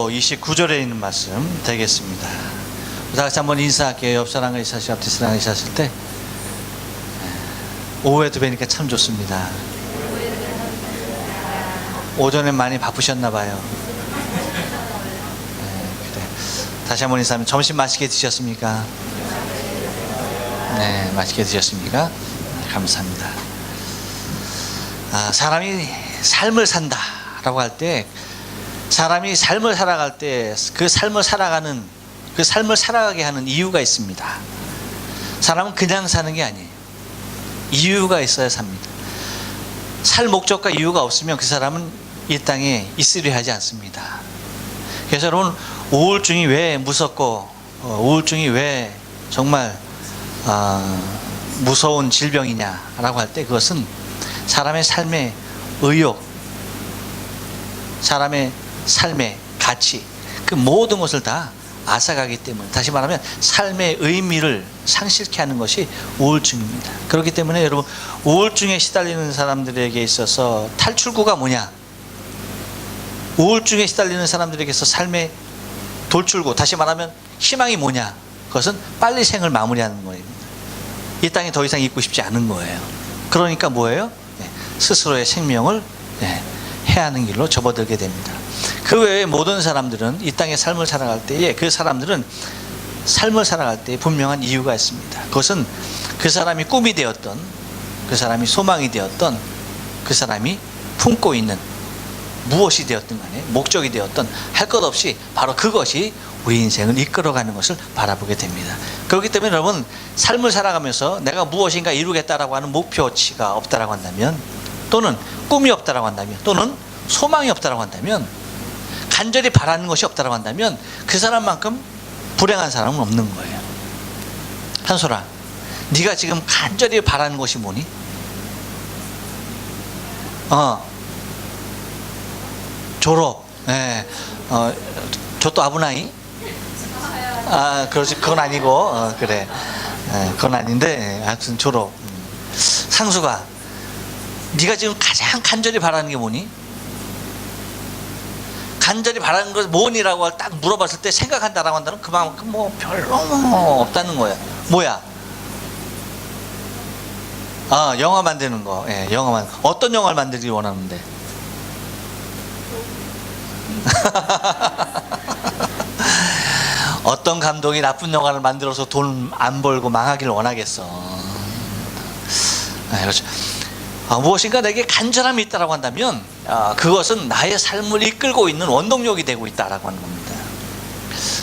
5조 29절에 있는 말씀 되겠습니다. 다 같이 한번 인사할게요. 옆 사람과 인사하시고 앞뒤 사람과 인사하실 때 오후에도 뵈니까 참 좋습니다. 오전에 많이 바쁘셨나 봐요. 그래. 다시 한번 인사하면 점심 맛있게 드셨습니까? 네, 맛있게 드셨습니까? 감사합니다. 사람이 삶을 산다 라고 할 때, 사람이 삶을 살아갈 때 그 삶을 살아가게 하는 이유가 있습니다. 사람은 그냥 사는 게 아니에요. 이유가 있어야 삽니다. 살 목적과 이유가 없으면 그 사람은 이 땅에 있으려 하지 않습니다. 그래서 여러분, 우울증이 왜 무섭고 우울증이 왜 정말 무서운 질병이냐라고 할 때, 그것은 사람의 삶의 의욕, 사람의 삶의 가치, 그 모든 것을 다 앗아가기 때문에, 다시 말하면 삶의 의미를 상실케 하는 것이 우울증입니다. 그렇기 때문에 여러분, 우울증에 시달리는 사람들에게 있어서 탈출구가 뭐냐? 우울증에 시달리는 사람들에게 있어서 삶의 돌출구, 다시 말하면 희망이 뭐냐? 그것은 빨리 생을 마무리하는 거입니다. 이 땅에 더 이상 있고 싶지 않은 거예요. 그러니까 뭐예요? 스스로의 생명을 해하는 길로 접어들게 됩니다. 그 외에 모든 사람들은 이 땅의 삶을 살아갈 때에, 그 사람들은 삶을 살아갈 때에 분명한 이유가 있습니다. 그것은 그 사람이 꿈이 되었던, 그 사람이 소망이 되었던, 그 사람이 품고 있는 무엇이 되었든 간에 목적이 되었던, 할 것 없이 바로 그것이 우리 인생을 이끌어가는 것을 바라보게 됩니다. 그렇기 때문에 여러분, 삶을 살아가면서 내가 무엇인가 이루겠다라고 하는 목표치가 없다라고 한다면, 또는 꿈이 없다라고 한다면, 또는 소망이 없다라고 한다면, 간절히 바라는 것이 없다라고 한다면, 그 사람만큼 불행한 사람은 없는 거예요. 한솔아, 네가 지금 간절히 바라는 것이 뭐니? 졸업. 저또 아부나이? 그렇지, 그건 아니고, 그래. 그건 아닌데, 하여튼 졸업. 상수가, 네가 지금 가장 간절히 바라는 게 뭐니? 간절히 바라는 것 뭐니라고 딱 물어봤을 때 생각한다라고 한다면 그만큼 뭐 별로 없다는 거야. 뭐야? 영화 만드는 거. 영화만. 어떤 영화를 만들기 원하는데? 어떤 감독이 나쁜 영화를 만들어서 돈 안 벌고 망하기를 원하겠어. 그렇죠. 무엇인가 내게 간절함이 있다라고 한다면 그것은 나의 삶을 이끌고 있는 원동력이 되고 있다라고 하는 겁니다.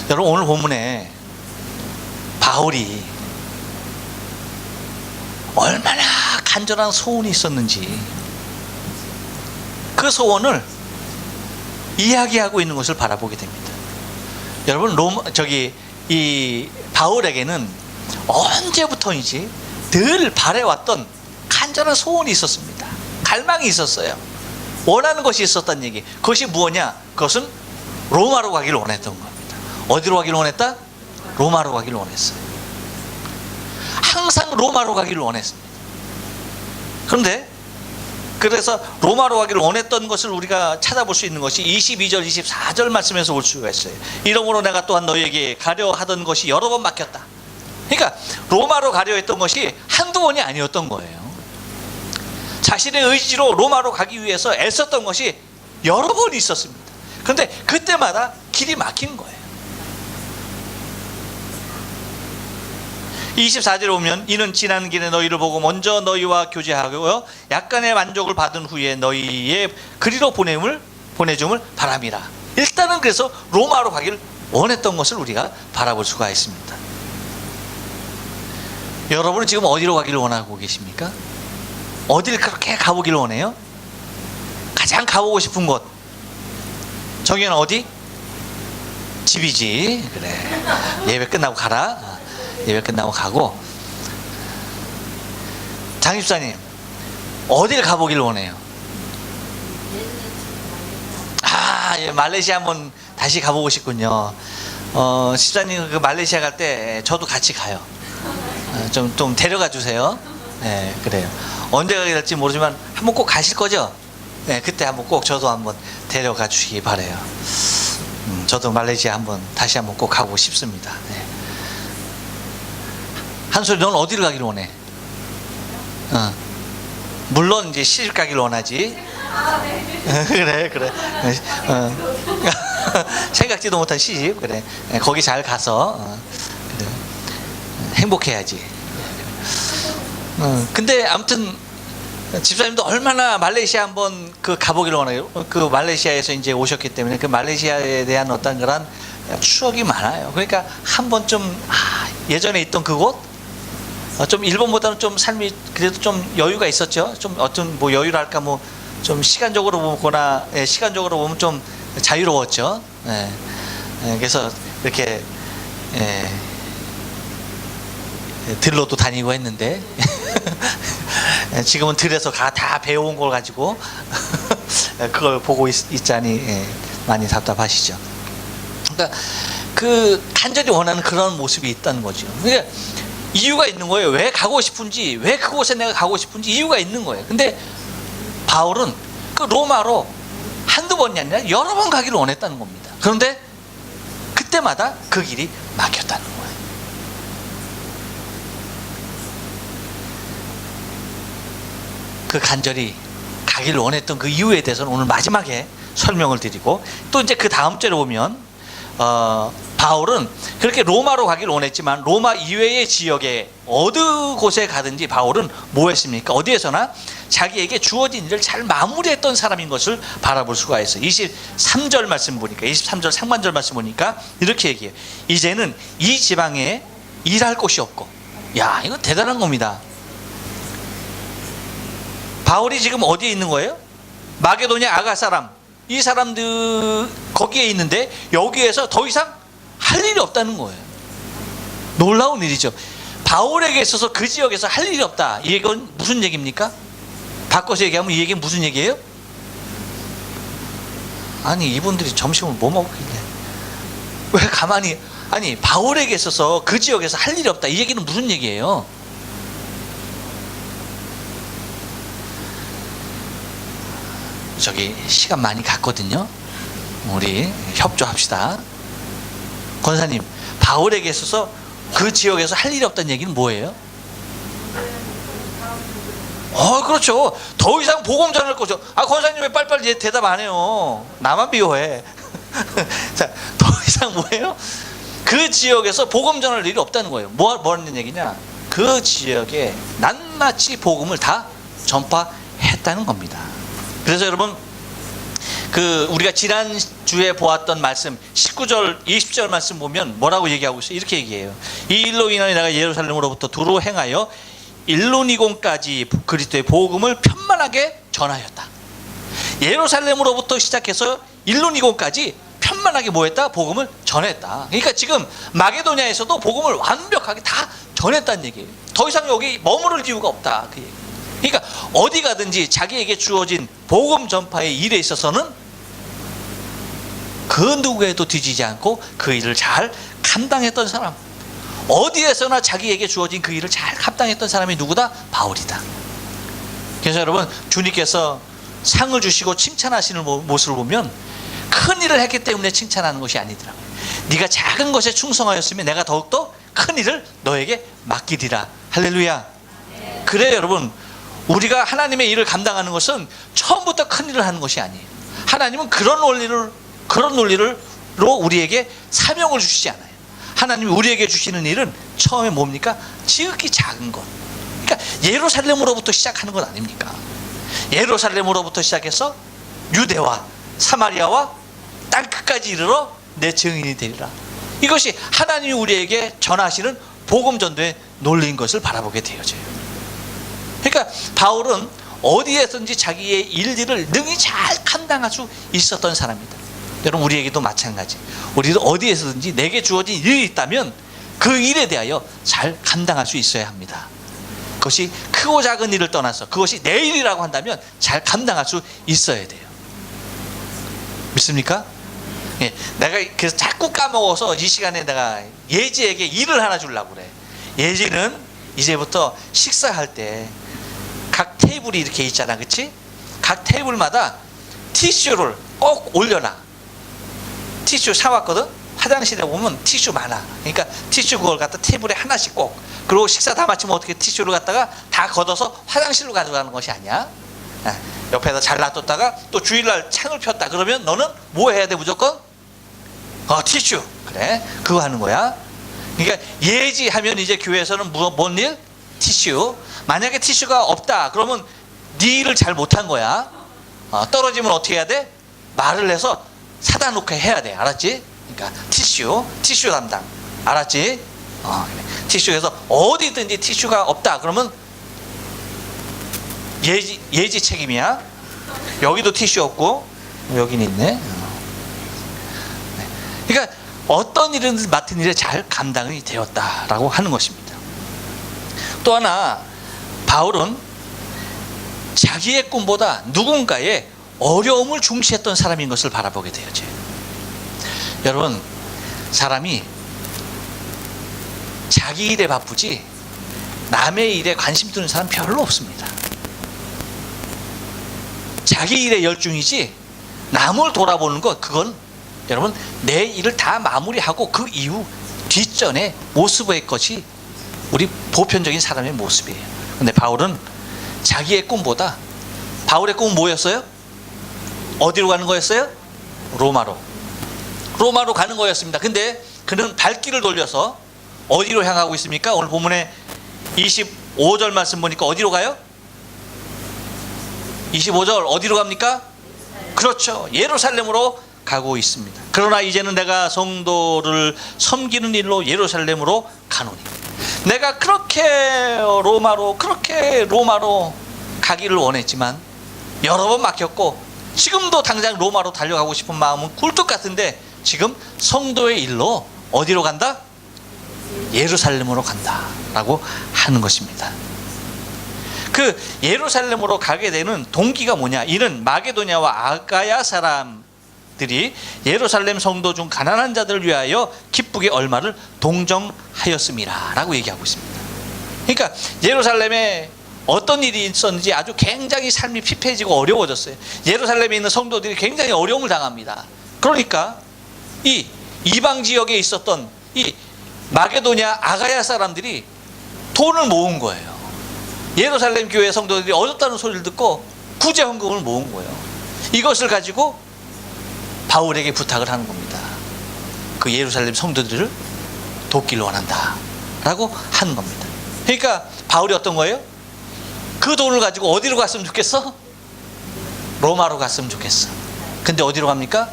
여러분, 오늘 본문에 바울이 얼마나 간절한 소원이 있었는지, 그 소원을 이야기하고 있는 것을 바라보게 됩니다. 여러분, 이 바울에게는 언제부터인지 늘 바래왔던 간절한 소원이 있었습니다. 갈망이 있었어요. 원하는 것이 있었다는 얘기. 그것이 무엇냐? 그것은 로마로 가기를 원했던 겁니다. 어디로 가기를 원했다? 로마로 가기를 원했어요. 항상 로마로 가기를 원했습니다. 그런데 그래서 로마로 가기를 원했던 것을 우리가 찾아볼 수 있는 것이 22절 24절 말씀에서 볼 수가 있어요. 이러므로 내가 또한 너희에게 가려 하던 것이 여러 번 막혔다. 그러니까 로마로 가려 했던 것이 한두 번이 아니었던 거예요. 자신의 의지로 로마로 가기 위해서 애썼던 것이 여러 번 있었습니다. 그런데 그때마다 길이 막힌 거예요. 24절에 보면, 이는 지나는 길에 너희를 보고 먼저 너희와 교제하고 약간의 만족을 받은 후에 너희의 그리로 보내줌을 바람이라. 일단은 그래서 로마로 가기를 원했던 것을 우리가 바라볼 수가 있습니다. 여러분은 지금 어디로 가기를 원하고 계십니까? 어딜 그렇게 가보기를 원해요? 가장 가보고 싶은 곳, 저기는 어디? 집이지. 그래, 예배 끝나고 가라. 예배 끝나고 가고. 장 집사님, 어딜 가보기를 원해요? 말레이시아 한번 다시 가보고 싶군요. 집사님 그 말레이시아 갈 때 저도 같이 가요. 좀 데려가 주세요. 네, 그래요. 언제 가게 될지 모르지만 한번 꼭 가실 거죠? 네, 그때 한번 꼭 저도 한번 데려가 주시기 바래요. 저도 말레이시아 다시 한번 꼭 가고 싶습니다. 네. 한솔이 넌 어디를 가기를 원해? 물론 이제 시집 가기를 원하지. 그래. 생각지도 못한 시집. 그래. 거기 잘 가서 그래. 행복해야지. 근데 아무튼 집사님도 얼마나 말레이시아 한번 가보기를 원해요. 그 말레이시아에서 이제 오셨기 때문에 그 말레이시아에 대한 어떤 그런 추억이 많아요. 그러니까 한번 좀 예전에 있던 그곳, 좀 일본보다는 좀 삶이 그래도 좀 여유가 있었죠. 좀 어떤 뭐 여유랄까 뭐 좀 시간적으로 보면 좀 자유로웠죠. 그래서 이렇게 들로도 다니고 했는데 지금은 들에서 다 배워온 걸 가지고 그걸 보고 있자니 많이 답답하시죠. 그러니까 그 간절히 원하는 그런 모습이 있다는 거죠. 그러니까 이유가 있는 거예요. 왜 가고 싶은지, 왜 그곳에 내가 가고 싶은지 이유가 있는 거예요. 근데 바울은 그 로마로 한두 번이 아니라 여러 번 가기를 원했다는 겁니다. 그런데 그때마다 그 길이 막혔다는 거예요. 그 간절히 가기를 원했던 그 이유에 대해서는 오늘 마지막에 설명을 드리고, 또 이제 그 다음 절에 보면 바울은 그렇게 로마로 가기를 원했지만 로마 이외의 지역에 어느 곳에 가든지 바울은 뭐 했습니까? 어디에서나 자기에게 주어진 일을 잘 마무리했던 사람인 것을 바라볼 수가 있어요. 23절 말씀 보니까, 23절 상반절 말씀 보니까 이렇게 얘기해요. 이제는 이 지방에 일할 곳이 없고. 야, 이거 대단한 겁니다. 바울이 지금 어디에 있는 거예요? 마게도냐 아가 사람, 이 사람들 거기에 있는데 여기에서 더 이상 할 일이 없다는 거예요. 놀라운 일이죠. 바울에게 있어서 그 지역에서 할 일이 없다. 이건 무슨 얘기입니까? 바꿔서 얘기하면 이 얘기는 무슨 얘기예요? 아니, 이분들이 점심을 뭐 먹길래 왜 가만히, 아니 바울에게 있어서 그 지역에서 할 일이 없다. 이 얘기는 무슨 얘기예요? 저기 시간 많이 갔거든요. 우리 협조합시다. 권사님, 바울에게 있어서 그 지역에서 할 일이 없다는 얘기는 뭐예요? 그렇죠. 더 이상 복음 전할 거죠. 권사님 왜 빨리빨리 대답 안 해요? 나만 비호해. 자, 더 이상 뭐예요? 그 지역에서 복음 전할 일이 없다는 거예요. 뭐하는 얘기냐? 그 지역에 낱낱이 복음을 다 전파했다는 겁니다. 그래서 여러분, 우리가 지난주에 보았던 말씀 19절 20절 말씀 보면 뭐라고 얘기하고 있어요? 이렇게 얘기해요. 이 일로 인하여 내가 예루살렘으로부터 두루 행하여 일루니곤까지 그리스도의 복음을 편만하게 전하였다. 예루살렘으로부터 시작해서 일루니곤까지 편만하게 뭐했다? 복음을 전했다. 그러니까 지금 마게도냐에서도 복음을 완벽하게 다 전했다는 얘기예요. 더 이상 여기 머무를 이유가 없다, 그 얘기. 그러니까 어디 가든지 자기에게 주어진 복음 전파의 일에 있어서는 그 누구에도 뒤지지 않고 그 일을 잘 감당했던 사람, 어디에서나 자기에게 주어진 그 일을 잘 감당했던 사람이 누구다? 바울이다. 그래서 여러분, 주님께서 상을 주시고 칭찬하시는 모습을 보면 큰 일을 했기 때문에 칭찬하는 것이 아니더라고요. 네가 작은 것에 충성하였으면 내가 더욱더 큰 일을 너에게 맡기리라. 할렐루야. 그래요, 여러분. 우리가 하나님의 일을 감당하는 것은 처음부터 큰 일을 하는 것이 아니에요. 하나님은 그런 논리로 우리에게 사명을 주시지 않아요. 하나님이 우리에게 주시는 일은 처음에 뭡니까? 지극히 작은 것. 그러니까 예루살렘으로부터 시작하는 것 아닙니까? 예루살렘으로부터 시작해서 유대와 사마리아와 땅끝까지 이르러 내 증인이 되리라. 이것이 하나님이 우리에게 전하시는 복음 전도의 논리인 것을 바라보게 되어져요. 그러니까 바울은 어디에든지 자기의 일들을 능히 잘 감당할 수 있었던 사람이다. 여러분, 우리에게도 마찬가지. 우리도 어디에서든지 내게 주어진 일이 있다면 그 일에 대하여 잘 감당할 수 있어야 합니다. 그것이 크고 작은 일을 떠나서 그것이 내 일이라고 한다면 잘 감당할 수 있어야 돼요. 믿습니까? 예, 내가 그래서 자꾸 까먹어서 이 시간에 내가 예지에게 일을 하나 주려고 그래. 예지는 이제부터 식사할 때 각 테이블이 이렇게 있잖아, 그치? 각 테이블마다 티슈를 꼭 올려놔. 티슈 사왔거든. 화장실에 보면 티슈 많아. 그러니까 티슈 그걸 갖다 테이블에 하나씩 꼭, 그리고 식사 다 마치면 어떻게 티슈를 갖다가 다 걷어서 화장실로 가져가는 것이 아니야. 옆에다 잘 놔뒀다가 또 주일날 창을 폈다 그러면 너는 뭐 해야 돼? 무조건 티슈. 그래, 그거 하는 거야. 그러니까 예지하면 이제 교회에서는 뭔 일? 티슈. 만약에 티슈가 없다 그러면 네 일을 잘 못한 거야. 떨어지면 어떻게 해야 돼? 말을 해서 사다 놓게 해야 돼. 알았지? 그러니까 티슈 담당. 알았지? 그래. 티슈에서 어디든지 티슈가 없다 그러면 예지 책임이야. 여기도 티슈 없고 여기는 있네. 그러니까 어떤 일은 맡은 일에 잘 감당이 되었다라고 하는 것입니다. 또 하나, 바울은 자기의 꿈보다 누군가의 어려움을 중시했던 사람인 것을 바라보게 되어져요. 여러분, 사람이 자기 일에 바쁘지 남의 일에 관심 두는 사람 별로 없습니다. 자기 일에 열중이지 남을 돌아보는 것, 그건 여러분 내 일을 다 마무리하고 그 이후 뒷전에 모습의 것이 우리 보편적인 사람의 모습이에요. 근데 바울은 자기의 꿈보다, 바울의 꿈은 뭐였어요? 어디로 가는 거였어요? 로마로 가는 거였습니다. 근데 그는 발길을 돌려서 어디로 향하고 있습니까? 오늘 본문에 25절 말씀 보니까 어디로 가요? 25절 어디로 갑니까? 그렇죠, 예루살렘으로 가고 있습니다. 그러나 이제는 내가 성도를 섬기는 일로 예루살렘으로 가노니. 내가 그렇게 로마로 가기를 원했지만 여러 번 막혔고 지금도 당장 로마로 달려가고 싶은 마음은 굴뚝 같은데 지금 성도의 일로 어디로 간다? 예루살렘으로 간다 라고 하는 것입니다. 그 예루살렘으로 가게 되는 동기가 뭐냐? 이는 마게도냐와 아가야 사람들이 예루살렘 성도 중 가난한 자들을 위하여 기쁘게 얼마를 동정하였음이라 라고 얘기하고 있습니다. 그러니까 예루살렘에 어떤 일이 있었는지 아주 굉장히 삶이 피폐해지고 어려워졌어요. 예루살렘에 있는 성도들이 굉장히 어려움을 당합니다. 그러니까 이 이방 지역에 있었던 이 마게도냐 아가야 사람들이 돈을 모은 거예요. 예루살렘 교회 성도들이 어렵다는 소리를 듣고 구제 헌금을 모은 거예요. 이것을 가지고 바울에게 부탁을 하는 겁니다. 그 예루살렘 성도들을 돕기를 원한다 라고 하는 겁니다. 그러니까 바울이 어떤 거예요? 그 돈을 가지고 어디로 갔으면 좋겠어? 로마로 갔으면 좋겠어. 근데 어디로 갑니까?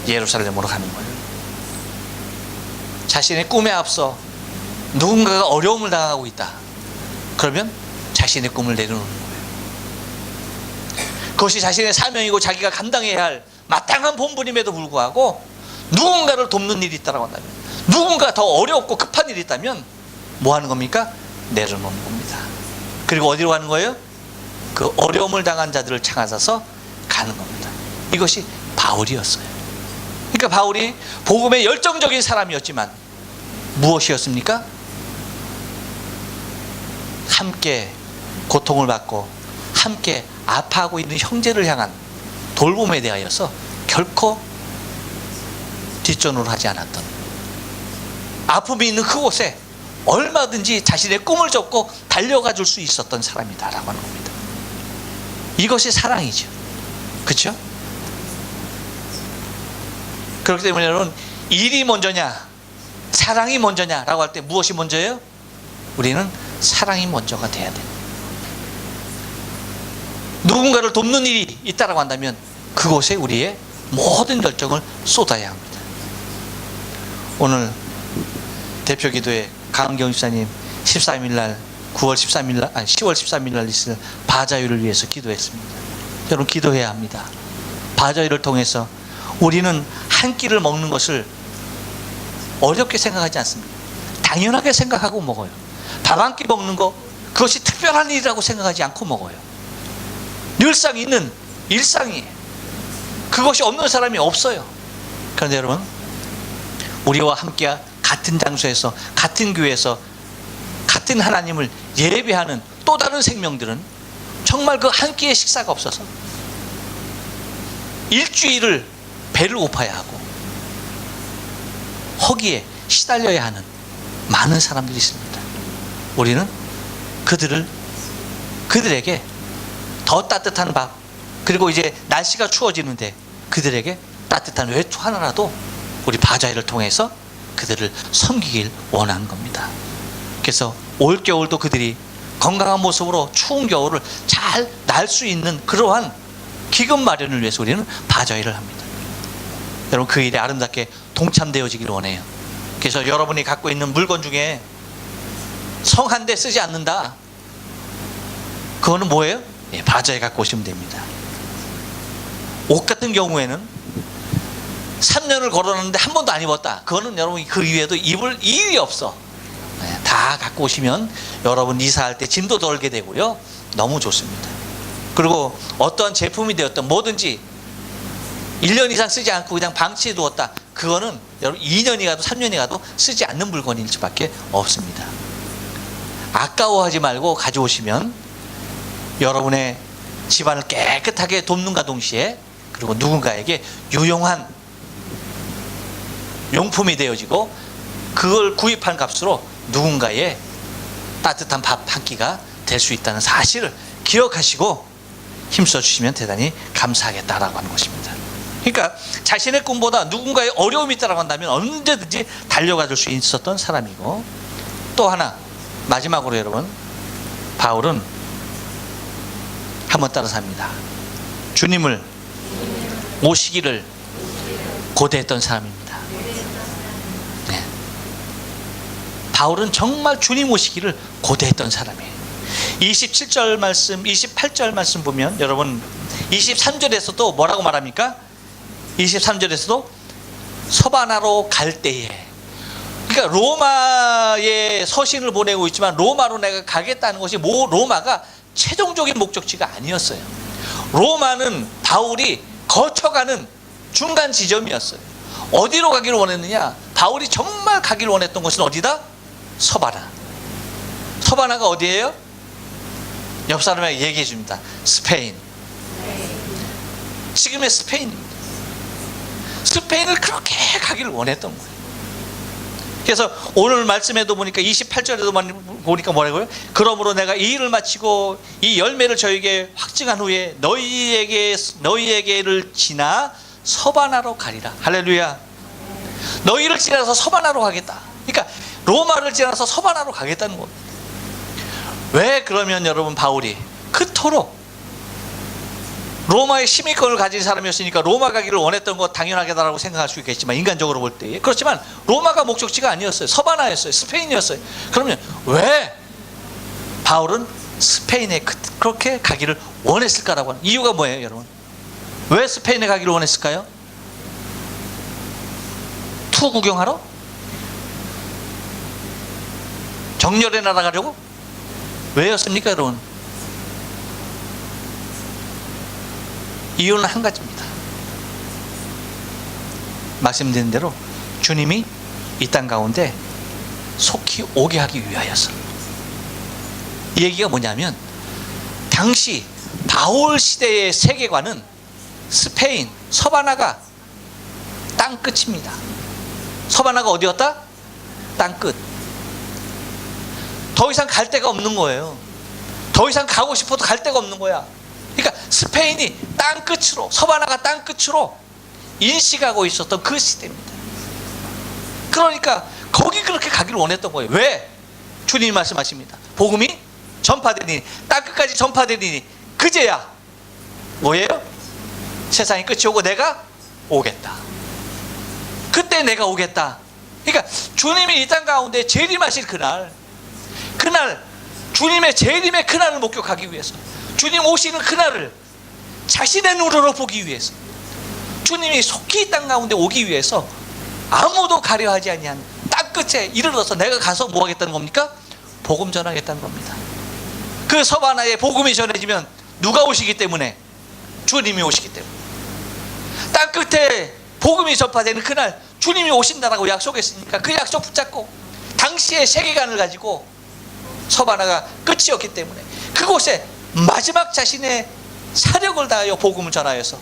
예루살렘으로 가는 거예요. 자신의 꿈에 앞서 누군가가 어려움을 당하고 있다 그러면 자신의 꿈을 내려놓는 거예요. 그것이 자신의 사명이고 자기가 감당해야 할 마땅한 본분임에도 불구하고 누군가를 돕는 일이 있다고 한다면, 누군가 더 어렵고 급한 일이 있다면 뭐 하는 겁니까? 내려놓는 겁니다. 그리고 어디로 가는 거예요? 그 어려움을 당한 자들을 찾아서 가는 겁니다. 이것이 바울이었어요. 그러니까 바울이 복음의 열정적인 사람이었지만 무엇이었습니까? 함께 고통을 받고 함께 아파하고 있는 형제를 향한 돌봄에 대하여서 결코 뒷전으로 하지 않았던, 아픔이 있는 그곳에 얼마든지 자신의 꿈을 접고 달려가 줄 수 있었던 사람이다라고 하는 겁니다. 이것이 사랑이죠. 그렇죠? 그렇기 때문에 여러분, 일이 먼저냐 사랑이 먼저냐라고 할 때 무엇이 먼저예요? 우리는 사랑이 먼저가 돼야 돼요. 누군가를 돕는 일이 있다라고 한다면 그곳에 우리의 모든 열정을 쏟아야 합니다. 오늘 대표기도회 강은경 집사님 13일날 10월 13일날 있을 바자유를 위해서 기도했습니다. 여러분, 기도해야 합니다. 바자유를 통해서 우리는 한 끼를 먹는 것을 어렵게 생각하지 않습니다. 당연하게 생각하고 먹어요. 밥 한 끼 먹는 거, 그것이 특별한 일이라고 생각하지 않고 먹어요. 늘상 있는 일상이, 그것이 없는 사람이 없어요. 그런데 여러분, 우리와 함께 같은 장소에서 같은 교회에서 같은 하나님을 예배하는 또 다른 생명들은 정말 그 한 끼의 식사가 없어서 일주일을 배를 고파야 하고 허기에 시달려야 하는 많은 사람들이 있습니다. 우리는 그들에게 더 따뜻한 밥, 그리고 이제 날씨가 추워지는데 그들에게 따뜻한 외투 하나라도 우리 바자회를 통해서 그들을 섬기길 원하는 겁니다. 그래서 올겨울도 그들이 건강한 모습으로 추운 겨울을 잘 날 수 있는 그러한 기금 마련을 위해서 우리는 바자회를 합니다. 여러분, 그 일에 아름답게 동참되어지길 원해요. 그래서 여러분이 갖고 있는 물건 중에 성 한 대 쓰지 않는다, 그거는 뭐예요? 예, 바자회 갖고 오시면 됩니다. 옷 같은 경우에는 3년을 걸어놨는데 한 번도 안 입었다, 그거는 여러분 그 이후에도 입을 이유가 없어. 예, 다 갖고 오시면 여러분 이사할 때 짐도 덜게 되고요, 너무 좋습니다. 그리고 어떠한 제품이 되었던 뭐든지 1년 이상 쓰지 않고 그냥 방치해 두었다, 그거는 여러분 2년이 가도 3년이 가도 쓰지 않는 물건일 수밖에 없습니다. 아까워하지 말고 가져오시면 여러분의 집안을 깨끗하게 돕는가 동시에, 그리고 누군가에게 유용한 용품이 되어지고, 그걸 구입한 값으로 누군가의 따뜻한 밥 한 끼가 될 수 있다는 사실을 기억하시고 힘써 주시면 대단히 감사하겠다라고 하는 것입니다. 그러니까 자신의 꿈보다 누군가의 어려움이 있다고 한다면 언제든지 달려가 줄 수 있었던 사람이고, 또 하나 마지막으로 여러분, 바울은 한번 따라서 합니다. 주님을 오시기를 고대했던 사람입니다. 네. 바울은 정말 주님 오시기를 고대했던 사람이에요. 27절 말씀, 28절 말씀 보면 여러분 23절에서도 뭐라고 말합니까? 23절에서도 서바나로 갈 때에, 그러니까 로마에 서신을 보내고 있지만 로마로 내가 가겠다는 것이 로마가 최종적인 목적지가 아니었어요. 로마는 바울이 거쳐가는 중간 지점이었어요. 어디로 가기를 원했느냐? 바울이 정말 가기를 원했던 것은 어디다? 서바나. 서바나가 어디예요? 옆 사람에게 얘기해 줍니다. 스페인. 지금의 스페인입니다. 스페인을 그렇게 가기를 원했던 거예요. 그래서 오늘 말씀에도 보니까 28절에도 보니까 뭐라고요? 그러므로 내가 이 일을 마치고 이 열매를 저에게 확증한 후에 너희에게를 지나 서바나로 가리라. 할렐루야. 너희를 지나서 서바나로 가겠다. 그러니까 로마를 지나서 서바나로 가겠다는 겁니다. 왜 그러면 여러분 바울이 그토록 로마의 시민권을 가진 사람이었으니까 로마 가기를 원했던 것 당연하겠다라고 생각할 수 있겠지만, 인간적으로 볼 때 그렇지만 로마가 목적지가 아니었어요. 서바나였어요. 스페인이었어요. 그러면 왜 바울은 스페인에 그렇게 가기를 원했을까라고 하는 이유가 뭐예요, 여러분? 왜 스페인에 가기를 원했을까요? 투 구경하러? 정열에 날아가려고? 왜였습니까, 여러분? 이유는 한 가지입니다. 말씀드린 대로 주님이 이 땅 가운데 속히 오게 하기 위하여서. 이 얘기가 뭐냐면, 당시 바울 시대의 세계관은 스페인, 서바나가 땅끝입니다. 서바나가 어디였다? 땅끝. 더 이상 갈 데가 없는 거예요. 더 이상 가고 싶어도 갈 데가 없는 거야. 그러니까 스페인이 땅끝으로, 서바나가 땅끝으로 인식하고 있었던 그 시대입니다. 그러니까 거기 그렇게 가기를 원했던 거예요. 왜? 주님이 말씀하십니다. 복음이 전파되니, 땅끝까지 전파되니 그제야 뭐예요? 세상이 끝이 오고 내가 오겠다. 그때 내가 오겠다. 그러니까 주님이 이 땅 가운데 재림하실 그날 주님의 재림의 그날을 목격하기 위해서, 주님 오시는 그날을 자신의 눈으로 보기 위해서, 주님이 속히 이 땅 가운데 오기 위해서 아무도 가려하지 아니한 땅끝에 이르러서 내가 가서 뭐 하겠다는 겁니까? 복음 전하겠다는 겁니다. 그 서바나에 복음이 전해지면 누가 오시기 때문에? 주님이 오시기 때문에. 땅끝에 복음이 전파되는 그날 주님이 오신다라고 약속했으니까 그 약속 붙잡고 당시의 세계관을 가지고, 서바나가 끝이었기 때문에 그곳에 마지막 자신의 사력을 다하여 복음을 전하여서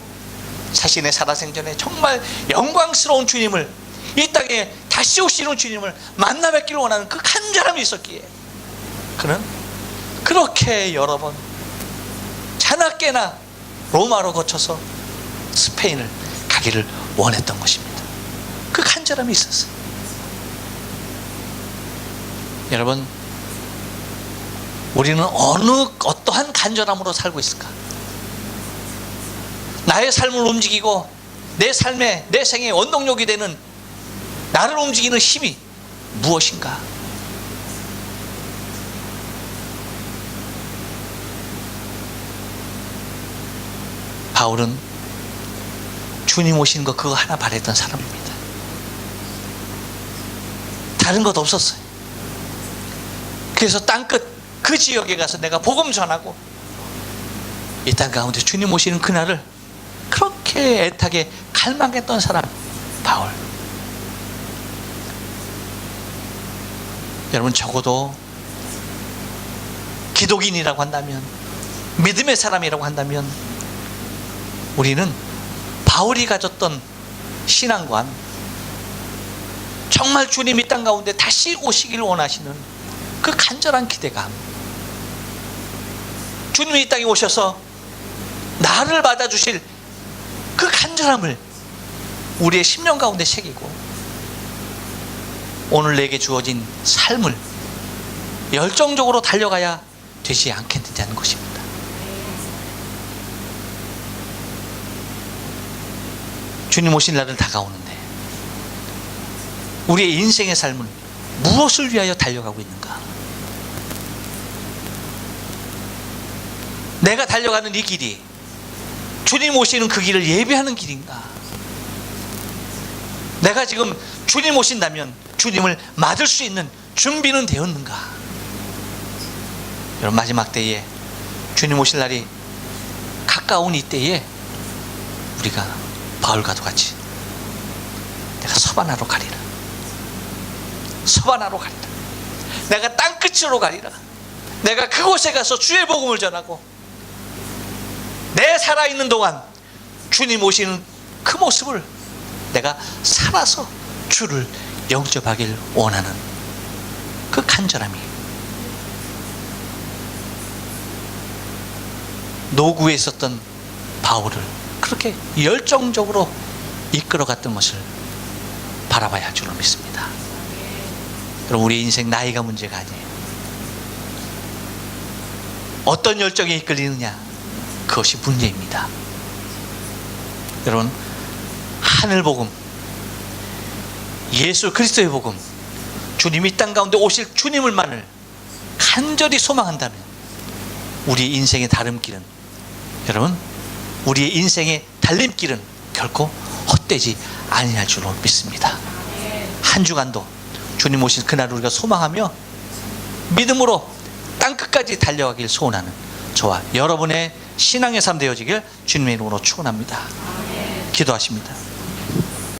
자신의 살아생전에 정말 영광스러운 주님을 이 땅에 다시 오시는 주님을 만나 뵙기를 원하는 그 간절함이 있었기에 그는 그렇게 여러 번 자나깨나 로마로 거쳐서 스페인을 가기를 원했던 것입니다. 그 간절함이 있었어요. 여러분, 우리는 어떠한 간절함으로 살고 있을까? 나의 삶을 움직이고 내 삶의, 내 생의 원동력이 되는 나를 움직이는 힘이 무엇인가? 바울은 주님 오시는 거 그거 하나 바랬던 사람입니다. 다른 것 없었어요. 그래서 땅끝 그 지역에 가서 내가 복음 전하고 이 땅 가운데 주님 오시는 그날을 그렇게 애타게 갈망했던 사람 바울. 여러분, 적어도 기독인이라고 한다면, 믿음의 사람이라고 한다면 우리는 바울이 가졌던 신앙관, 정말 주님 이 땅 가운데 다시 오시기를 원하시는 그 간절한 기대감, 주님이 이 땅에 오셔서 나를 받아주실 그 간절함을 우리의 심령 가운데 새기고 오늘 내게 주어진 삶을 열정적으로 달려가야 되지 않겠느냐는 것입니다. 주님 오신 날은 다가오는데 우리의 인생의 삶은 무엇을 위하여 달려가고 있는가? 내가 달려가는 이 길이 주님 오시는 그 길을 예비하는 길인가? 내가 지금 주님 오신다면 주님을 맞을 수 있는 준비는 되었는가? 여러분, 마지막 때에 주님 오실 날이 가까운 이 때에 우리가 바울과도 같이 내가 서바나로 가리라, 서바나로 가리라, 내가 땅끝으로 가리라, 내가 그곳에 가서 주의 복음을 전하고 내 살아있는 동안 주님 오시는 그 모습을 내가 살아서 주를 영접하길 원하는 그 간절함이 노구에 있었던 바울을 그렇게 열정적으로 이끌어갔던 것을 바라봐야 할 줄로 믿습니다. 그럼 우리 인생 나이가 문제가 아니에요. 어떤 열정에 이끌리느냐, 그것이 문제입니다. 여러분, 하늘 복음, 예수 그리스도의 복음, 주님이 이 땅 가운데 오실 주님을만을 간절히 소망한다면 우리 인생의 다름길은, 여러분, 우리의 인생의 달림길은 결코 헛되지 아니할 줄로 믿습니다. 한 주간도 주님 오신 그날을 우리가 소망하며 믿음으로 땅끝까지 달려가길 소원하는 저와 여러분의 신앙의 삶 되어지길 주님의 이름으로 축원합니다. 기도하십니다.